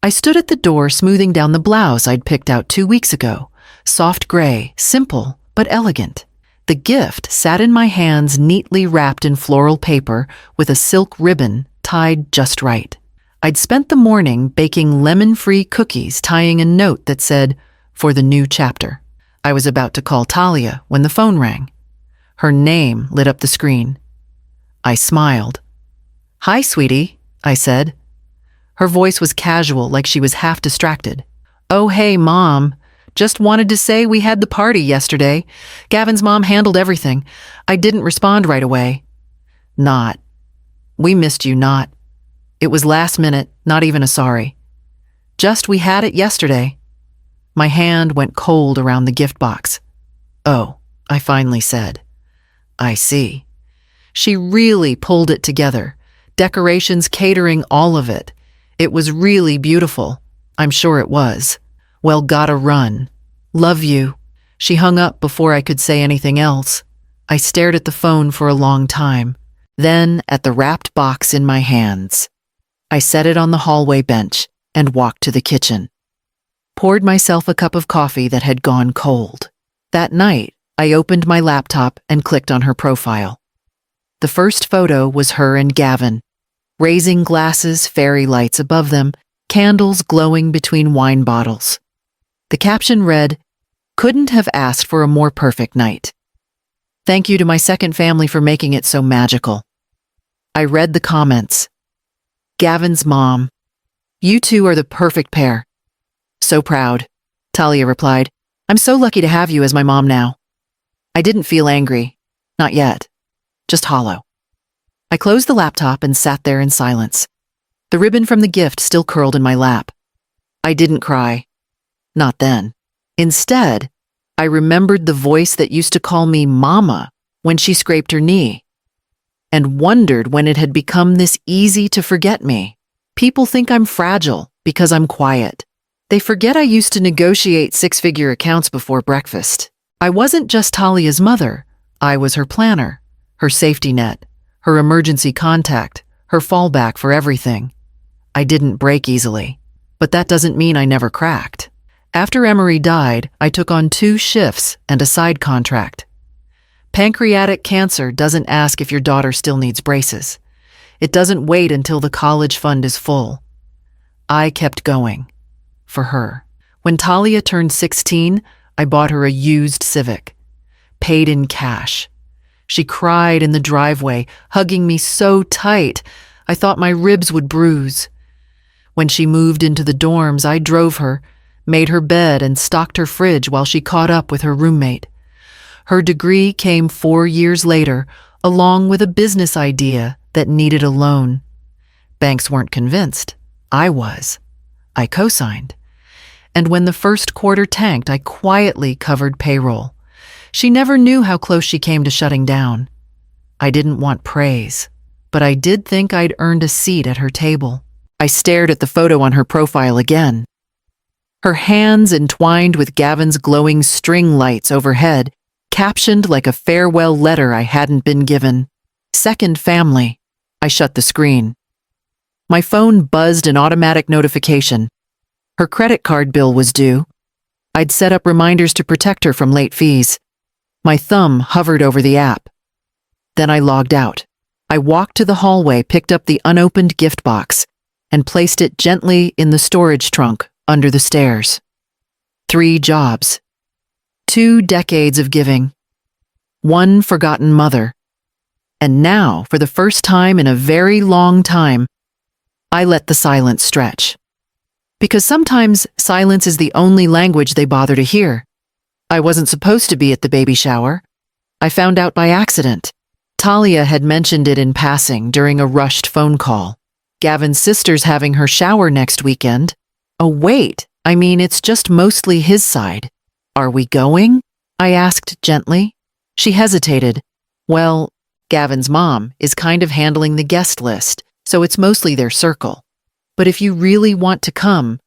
I stood at the door smoothing down the blouse I'd picked out 2 weeks ago. Soft gray, simple, but elegant. The gift sat in my hands neatly wrapped in floral paper with a silk ribbon tied just right. I'd spent the morning baking lemon-free cookies, tying a note that said, "For the new chapter." I was about to call Talia when the phone rang. Her name lit up the screen. I smiled. "Hi, sweetie," I said. Her voice was casual, like she was half distracted. "Oh, hey, Mom. Just wanted to say we had the party yesterday. Gavin's mom handled everything. I didn't respond right away." "Not. We missed you, not. It was last minute, not even a sorry. Just we had it yesterday." My hand went cold around the gift box. "Oh," I finally said. "I see." She really pulled it together. Decorations, catering, all of it. It was really beautiful. I'm sure it was. "Well, gotta run. Love you." She hung up before I could say anything else. I stared at the phone for a long time, then at the wrapped box in my hands. I set it on the hallway bench and walked to the kitchen. Poured myself a cup of coffee that had gone cold. That night, I opened my laptop and clicked on her profile. The first photo was her and Gavin, raising glasses, fairy lights above them, candles glowing between wine bottles. The caption read, "Couldn't have asked for a more perfect night. Thank you to my second family for making it so magical." I read the comments. "Gavin's mom. You two are the perfect pair." "So proud," Talia replied. "I'm so lucky to have you as my mom now." I didn't feel angry. Not yet. Just hollow. I closed the laptop and sat there in silence. The ribbon from the gift still curled in my lap. I didn't cry. Not then. Instead, I remembered the voice that used to call me Mama when she scraped her knee, and wondered when it had become this easy to forget me. People think I'm fragile because I'm quiet. They forget I used to negotiate six-figure accounts before breakfast. I wasn't just Talia's mother. I was her planner, her safety net, her emergency contact, her fallback for everything. I didn't break easily, but that doesn't mean I never cracked. After Emery died, I took on 2 shifts and a side contract. Pancreatic cancer doesn't ask if your daughter still needs braces. It doesn't wait until the college fund is full. I kept going. For her. When Talia turned 16, I bought her a used Civic. Paid in cash. She cried in the driveway, hugging me so tight, I thought my ribs would bruise. When she moved into the dorms, I drove her, made her bed, and stocked her fridge while she caught up with her roommate. Her degree came 4 years later, along with a business idea that needed a loan. Banks weren't convinced. I was. I co-signed. And when the first quarter tanked, I quietly covered payroll. She never knew how close she came to shutting down. I didn't want praise, but I did think I'd earned a seat at her table. I stared at the photo on her profile again. Her hands entwined with Gavin's glowing string lights overhead, captioned like a farewell letter I hadn't been given. "Second family." I shut the screen. My phone buzzed an automatic notification. Her credit card bill was due. I'd set up reminders to protect her from late fees. My thumb hovered over the app. Then I logged out. I walked to the hallway, picked up the unopened gift box, and placed it gently in the storage trunk under the stairs. 3 jobs. 2 decades of giving. 1 forgotten mother. And now, for the first time in a very long time, I let the silence stretch. Because sometimes silence is the only language they bother to hear. I wasn't supposed to be at the baby shower. I found out by accident. Talia had mentioned it in passing during a rushed phone call. Gavin's sister's having her shower next weekend. Oh, wait, I mean, it's just mostly his side. "Are we going?" I asked gently. She hesitated. "Well, Gavin's mom is kind of handling the guest list, so it's mostly their circle. But if you really want to come,"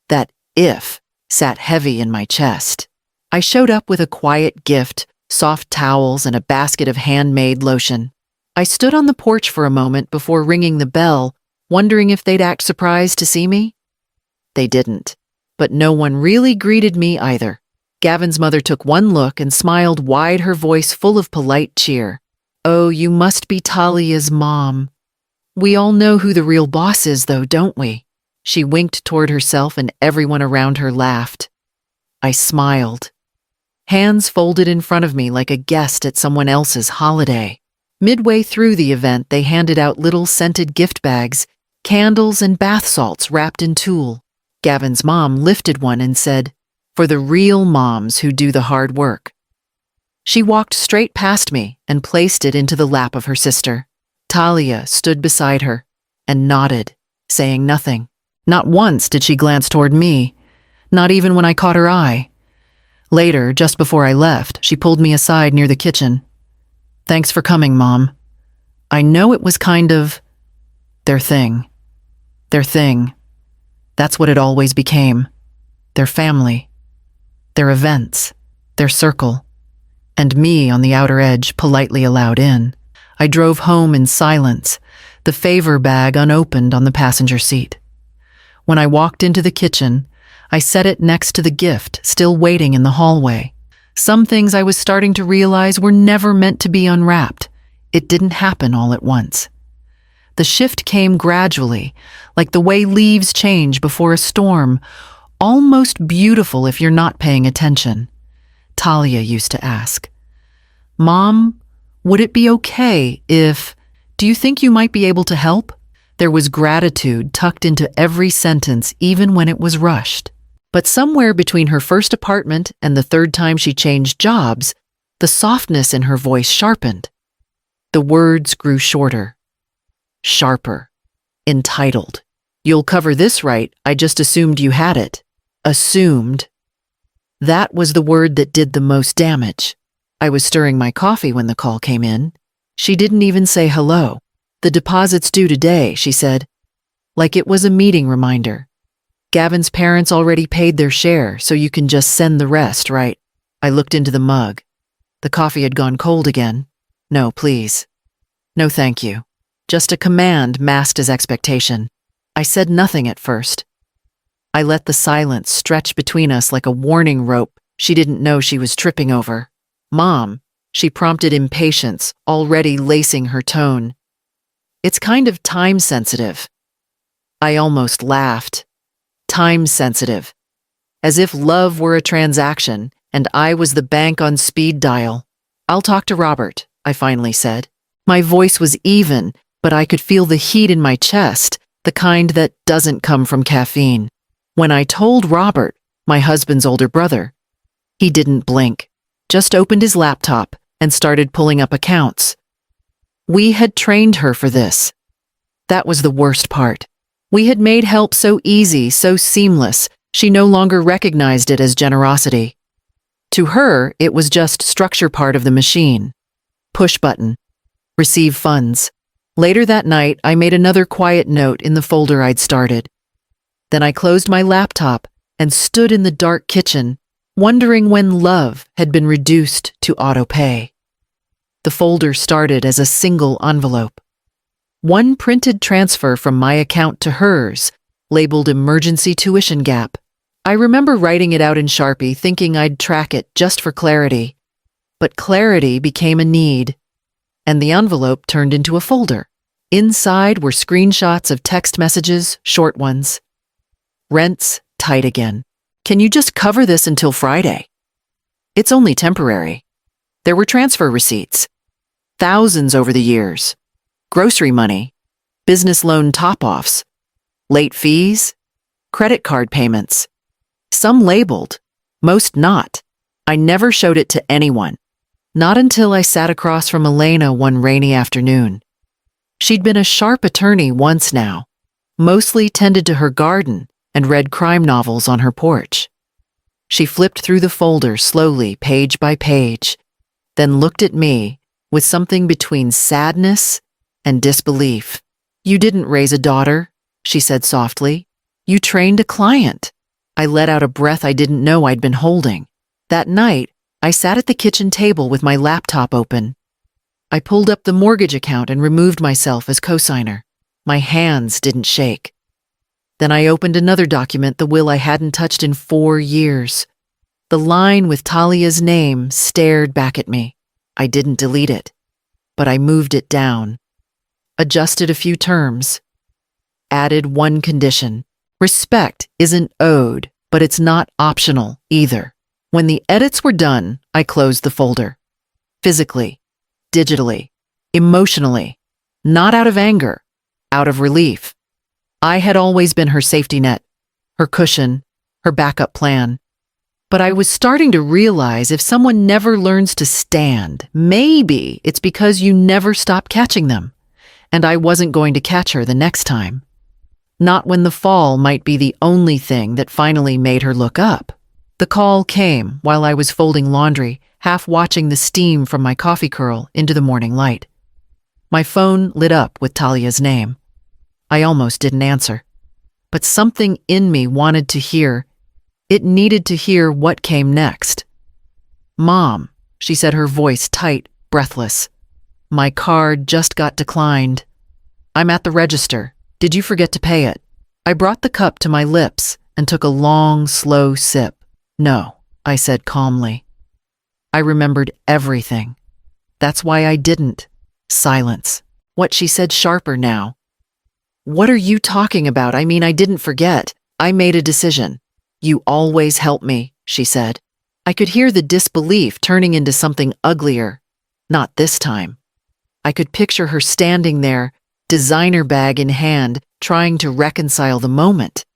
that "if" sat heavy in my chest. I showed up with a quiet gift, soft towels, and a basket of handmade lotion. I stood on the porch for a moment before ringing the bell, wondering if they'd act surprised to see me. They didn't. But no one really greeted me either. Gavin's mother took one look and smiled wide, her voice full of polite cheer. "Oh, you must be Talia's mom. We all know who the real boss is, though, don't we?" She winked toward herself and everyone around her laughed. I smiled. Hands folded in front of me like a guest at someone else's holiday. Midway through the event, they handed out little scented gift bags, candles and bath salts wrapped in tulle. Gavin's mom lifted one and said, "For the real moms who do the hard work." She walked straight past me and placed it into the lap of her sister. Talia stood beside her and nodded, saying nothing. Not once did she glance toward me, not even when I caught her eye. Later, just before I left, she pulled me aside near the kitchen. "Thanks for coming, Mom. I know it was kind of their thing. Their thing. That's what it always became. Their family. Their events. Their circle. And me on the outer edge, politely allowed in." I drove home in silence, the favor bag unopened on the passenger seat. When I walked into the kitchen, I set it next to the gift, still waiting in the hallway. Some things I was starting to realize were never meant to be unwrapped. It didn't happen all at once. The shift came gradually, like the way leaves change before a storm, almost beautiful if you're not paying attention. Talia used to ask, "Mom, would it be okay if, do you think you might be able to help?" There was gratitude tucked into every sentence, even when it was rushed. But somewhere between her first apartment and the third time she changed jobs, the softness in her voice sharpened. The words grew shorter, sharper, entitled. "You'll cover this right, I just assumed you had it." Assumed. That was the word that did the most damage. I was stirring my coffee when the call came in. She didn't even say hello. "The deposit's due today," she said, like it was a meeting reminder. "Gavin's parents already paid their share, so you can just send the rest, right?" I looked into the mug. The coffee had gone cold again. "No, please. No, thank you." Just a command masked as expectation. I said nothing at first. I let the silence stretch between us like a warning rope she didn't know she was tripping over. "Mom," she prompted, impatience already lacing her tone. "It's kind of time-sensitive." I almost laughed. Time-sensitive. As if love were a transaction and I was the bank on speed dial. "I'll talk to Robert," I finally said. My voice was even, but I could feel the heat in my chest, the kind that doesn't come from caffeine. When I told Robert, my husband's older brother, he didn't blink. Just opened his laptop and started pulling up accounts. We had trained her for this. That was the worst part. We had made help so easy, so seamless, she no longer recognized it as generosity. To her, it was just structure part of the machine. Push button. Receive funds. Later that night, I made another quiet note in the folder I'd started. Then I closed my laptop and stood in the dark kitchen, wondering when love had been reduced to auto-pay. The folder started as a single envelope. One printed transfer from my account to hers, labeled emergency tuition gap. I remember writing it out in Sharpie, thinking I'd track it just for clarity. But clarity became a need, and the envelope turned into a folder. Inside were screenshots of text messages, short ones. "Rent's tight again. Can you just cover this until Friday? It's only temporary." There were transfer receipts. Thousands over the years. Grocery money. Business loan top-offs. Late fees. Credit card payments. Some labeled, most not. I never showed it to anyone. Not until I sat across from Elena one rainy afternoon. She'd been a sharp attorney once now, mostly tended to her garden and read crime novels on her porch. She flipped through the folder slowly, page by page, then looked at me with something between sadness and disbelief. "You didn't raise a daughter," she said softly. "You trained a client." I let out a breath I didn't know I'd been holding. That night, I sat at the kitchen table with my laptop open. I pulled up the mortgage account and removed myself as cosigner. My hands didn't shake. Then I opened another document, the will I hadn't touched in 4 years. The line with Talia's name stared back at me. I didn't delete it, but I moved it down, adjusted a few terms, added one condition. Respect isn't owed, but it's not optional either. When the edits were done, I closed the folder. Physically, digitally, emotionally, not out of anger, out of relief. I had always been her safety net, her cushion, her backup plan. But I was starting to realize if someone never learns to stand, maybe it's because you never stop catching them. And I wasn't going to catch her the next time. Not when the fall might be the only thing that finally made her look up. The call came while I was folding laundry, half watching the steam from my coffee curl into the morning light. My phone lit up with Talia's name. I almost didn't answer. But something in me wanted to hear. It needed to hear what came next. "Mom," she said, her voice tight, breathless. "My card just got declined. I'm at the register. Did you forget to pay it?" I brought the cup to my lips and took a long, slow sip. "No," I said calmly. I remembered everything. That's why I didn't. Silence. What she said sharper now. "What are you talking about? I mean, I didn't forget. I made a decision." "You always help me," she said. I could hear the disbelief turning into something uglier. Not this time. I could picture her standing there, designer bag in hand, trying to reconcile the moment.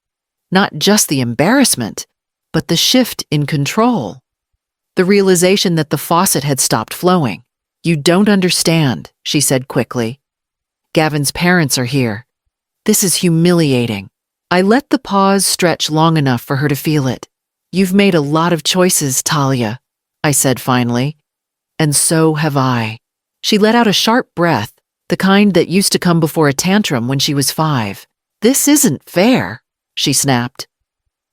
Not just the embarrassment, but the shift in control. The realization that the faucet had stopped flowing. "You don't understand," she said quickly. "Gavin's parents are here. This is humiliating." I let the pause stretch long enough for her to feel it. "You've made a lot of choices, Talia," I said finally. "And so have I." She let out a sharp breath, the kind that used to come before a tantrum when she was 5. "This isn't fair," she snapped.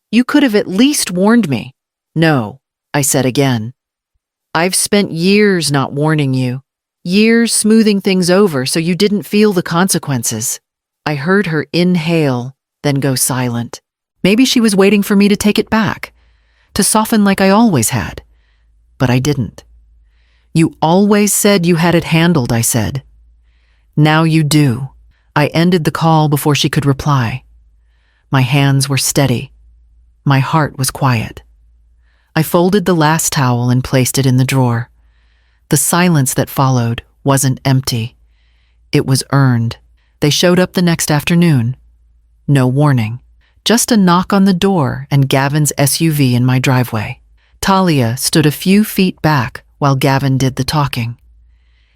"You could have at least warned me." "No," I said again. "I've spent years not warning you, years smoothing things over so you didn't feel the consequences." I heard her inhale, then go silent. Maybe she was waiting for me to take it back, to soften like I always had. But I didn't. "You always said you had it handled," I said. "Now you do." I ended the call before she could reply. My hands were steady. My heart was quiet. I folded the last towel and placed it in the drawer. The silence that followed wasn't empty. It was earned. They showed up the next afternoon. No warning. Just a knock on the door and Gavin's SUV in my driveway. Talia stood a few feet back while Gavin did the talking.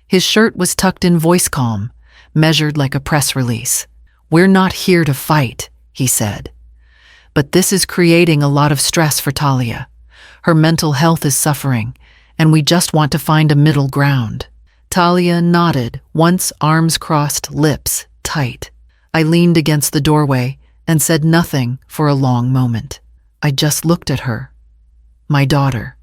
His shirt was tucked in voice calm, measured like a press release. "We're not here to fight," he said. "But this is creating a lot of stress for Talia. Her mental health is suffering, and we just want to find a middle ground." Talia nodded, once arms crossed, lips tight. I leaned against the doorway and said nothing for a long moment. I just looked at her. My daughter.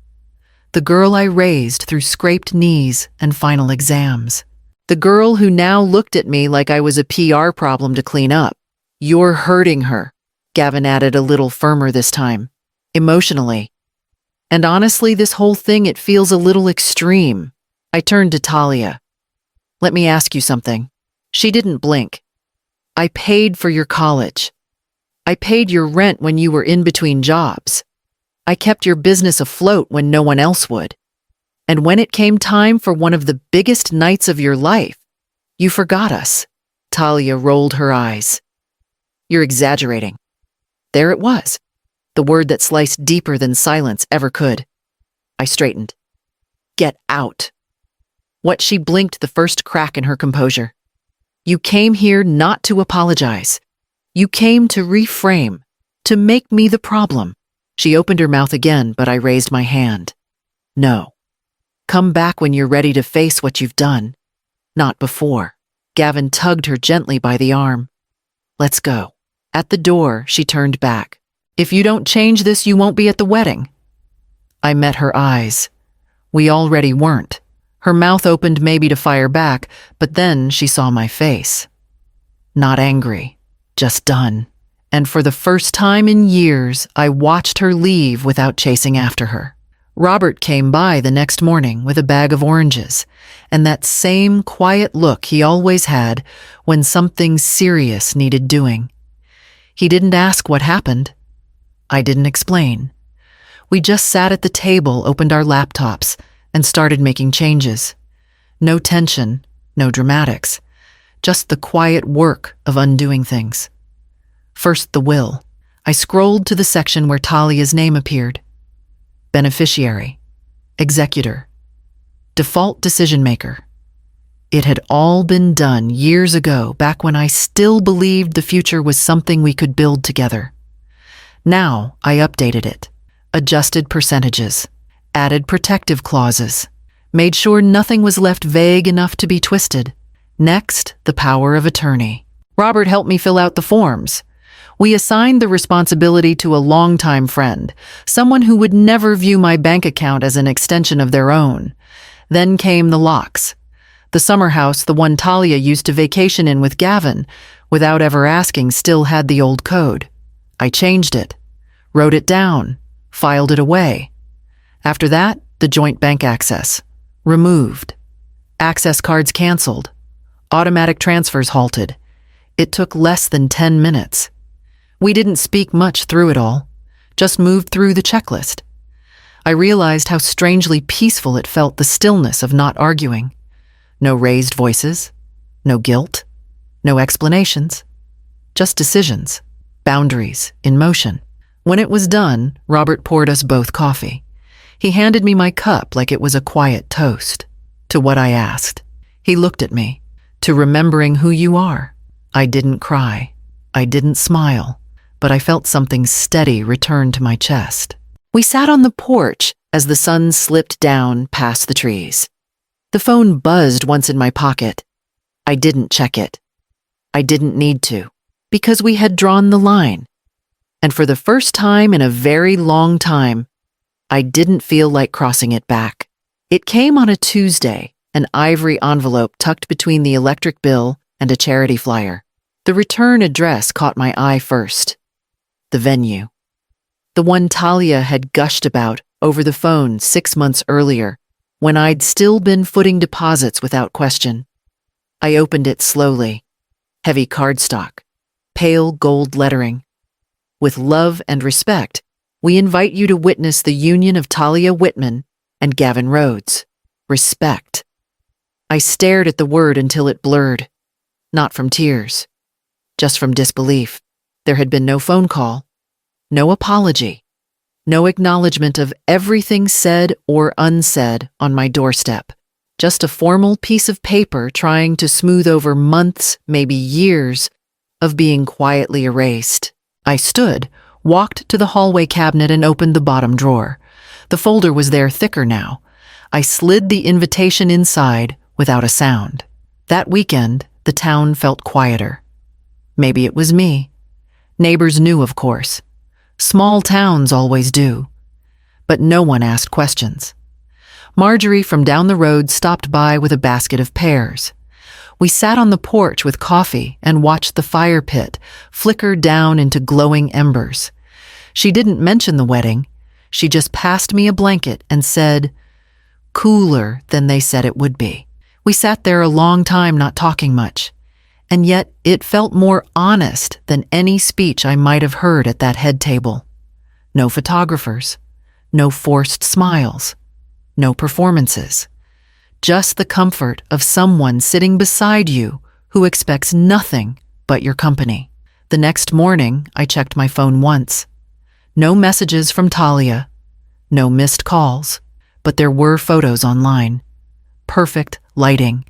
The girl I raised through scraped knees and final exams. The girl who now looked at me like I was a PR problem to clean up. "You're hurting her," Gavin added a little firmer this time. "Emotionally. And honestly, this whole thing, it feels a little extreme." I turned to Talia. "Let me ask you something." She didn't blink. "I paid for your college. I paid your rent when you were in between jobs. I kept your business afloat when no one else would. And when it came time for one of the biggest nights of your life, you forgot us." Talia rolled her eyes. "You're exaggerating." There it was, the word that sliced deeper than silence ever could. I straightened. "Get out." What she blinked the first crack in her composure. "You came here not to apologize. You came to reframe, to make me the problem." She opened her mouth again, but I raised my hand. "No. Come back when you're ready to face what you've done. Not before." Gavin tugged her gently by the arm. "Let's go." At the door, she turned back. "If you don't change this, you won't be at the wedding." I met her eyes. We already weren't. Her mouth opened maybe to fire back, but then she saw my face. Not angry, just done. And for the first time in years, I watched her leave without chasing after her. Robert came by the next morning with a bag of oranges, and that same quiet look he always had when something serious needed doing. He didn't ask what happened. I didn't explain. We just sat at the table, opened our laptops, and started making changes. No tension, no dramatics, just the quiet work of undoing things. First, the will. I scrolled to the section where Talia's name appeared. Beneficiary, executor, default decision maker. It had all been done years ago, back when I still believed the future was something we could build together. Now I updated it, adjusted percentages, added protective clauses, made sure nothing was left vague enough to be twisted. Next, the power of attorney. Robert helped me fill out the forms. We assigned the responsibility to a longtime friend, someone who would never view my bank account as an extension of their own. Then came the locks. The summer house, the one Talia used to vacation in with Gavin, without ever asking, still had the old code. I changed it, wrote it down, filed it away. After that, the joint bank access. Removed. Access cards canceled. Automatic transfers halted. It took less than 10 minutes. We didn't speak much through it all, just moved through the checklist. I realized how strangely peaceful it felt, the stillness of not arguing. No raised voices, no guilt, no explanations, just decisions, boundaries in motion. When it was done, Robert poured us both coffee. He handed me my cup like it was a quiet toast. To what I asked. He looked at me. To remembering who you are. I didn't cry. I didn't smile. But I felt something steady return to my chest. We sat on the porch as the sun slipped down past the trees. The phone buzzed once in my pocket. I didn't check it. I didn't need to, because we had drawn the line. And for the first time in a very long time, I didn't feel like crossing it back. It came on a Tuesday, an ivory envelope tucked between the electric bill and a charity flyer. The return address caught my eye first. The venue. The one Talia had gushed about over the phone 6 months earlier, when I'd still been footing deposits without question. I opened it slowly. Heavy cardstock. Pale gold lettering. With love and respect, we invite you to witness the union of Talia Whitman and Gavin Rhodes. Respect. I stared at the word until it blurred. Not from tears. Just from disbelief. There had been no phone call, no apology, no acknowledgement of everything said or unsaid on my doorstep. Just a formal piece of paper trying to smooth over months, maybe years, of being quietly erased. I stood, walked to the hallway cabinet and opened the bottom drawer. The folder was there, thicker now. I slid the invitation inside without a sound. That weekend, the town felt quieter. Maybe it was me. Neighbors knew, of course. Small towns always do. But no one asked questions. Marjorie from down the road stopped by with a basket of pears. We sat on the porch with coffee and watched the fire pit flicker down into glowing embers. She didn't mention the wedding. She just passed me a blanket and said, "Cooler than they said it would be." We sat there a long time, not talking much. And yet it felt more honest than any speech I might have heard at that head table. No photographers, no forced smiles, no performances. Just the comfort of someone sitting beside you who expects nothing but your company. The next morning, I checked my phone once. No messages from Talia, no missed calls, but there were photos online. Perfect lighting,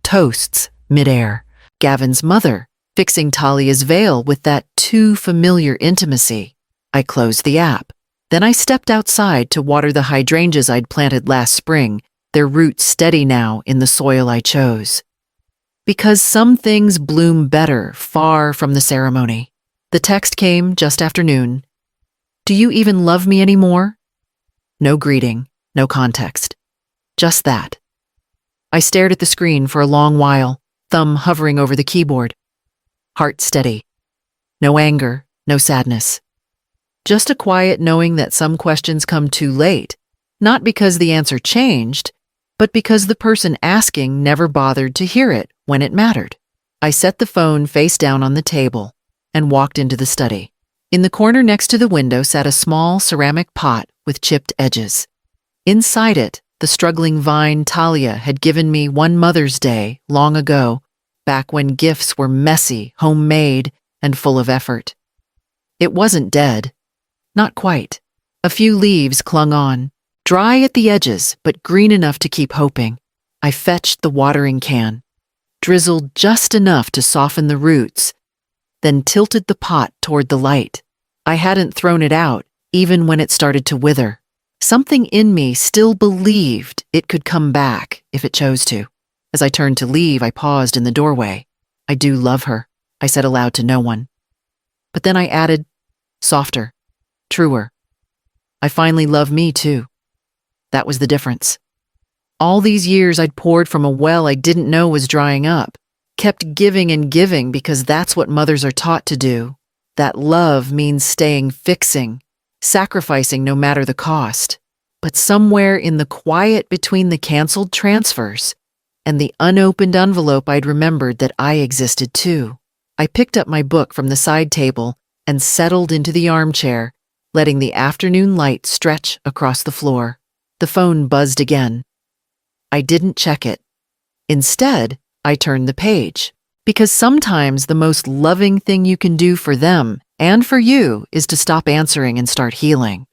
toasts midair. Gavin's mother, fixing Talia's veil with that too familiar intimacy. I closed the app. Then I stepped outside to water the hydrangeas I'd planted last spring, their roots steady now in the soil I chose. Because some things bloom better far from the ceremony. The text came just after noon. "Do you even love me anymore?" No greeting, no context. Just that. I stared at the screen for a long while, thumb hovering over the keyboard. Heart steady. No anger, No sadness. Just a quiet knowing that some questions come too late, not because the answer changed, but because the person asking never bothered to hear it when it mattered. I set the phone face down on the table and walked into the study. In the corner next to the window sat a small ceramic pot with chipped edges. Inside it, the struggling vine Talia had given me one Mother's Day long ago, back when gifts were messy, homemade, and full of effort. It wasn't dead. Not quite. A few leaves clung on, dry at the edges, but green enough to keep hoping. I fetched the watering can, drizzled just enough to soften the roots, then tilted the pot toward the light. I hadn't thrown it out, even when it started to wither. Something in me still believed it could come back if it chose to. As I turned to leave, I paused in the doorway. I do love her, I said aloud to no one. But then I added, softer, truer. I finally love me too. That was the difference. All these years I'd poured from a well I didn't know was drying up, kept giving and giving because that's what mothers are taught to do. That love means staying fixing, sacrificing no matter the cost. But somewhere in the quiet between the canceled transfers and the unopened envelope, I'd remembered that I existed too. I picked up my book from the side table and settled into the armchair, letting the afternoon light stretch across the floor. The phone buzzed again. I didn't check it. Instead, I turned the page. Because sometimes the most loving thing you can do for them and for you is to stop answering and start healing.